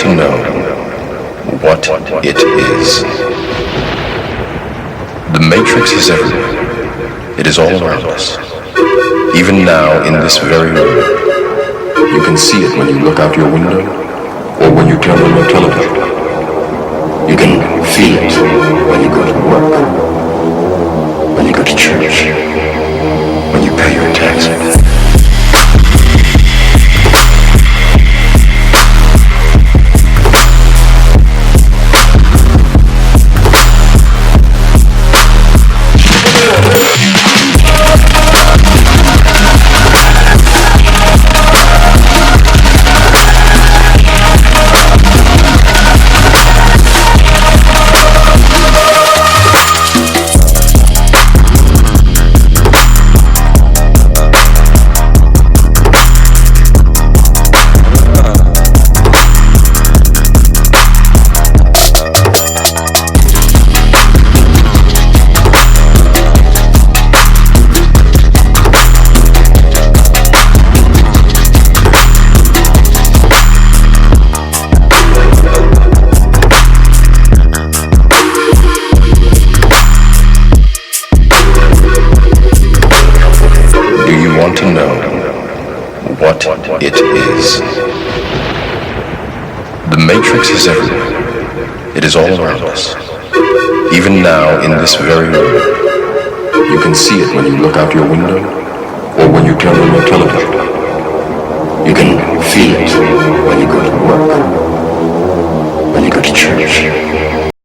To know what it is. The Matrix is everywhere. It is all around us. Even now, in this very room, you can see it when you look out your window or when you turn on your television. You can feel it when you go to work, when you go to church, when you pay your taxes. To know what it is. The Matrix is everywhere. It is all around us. Even now, in this very room, you can see it when you look out your window or when you turn on your television. You can feel it when you go to work, when you go to church,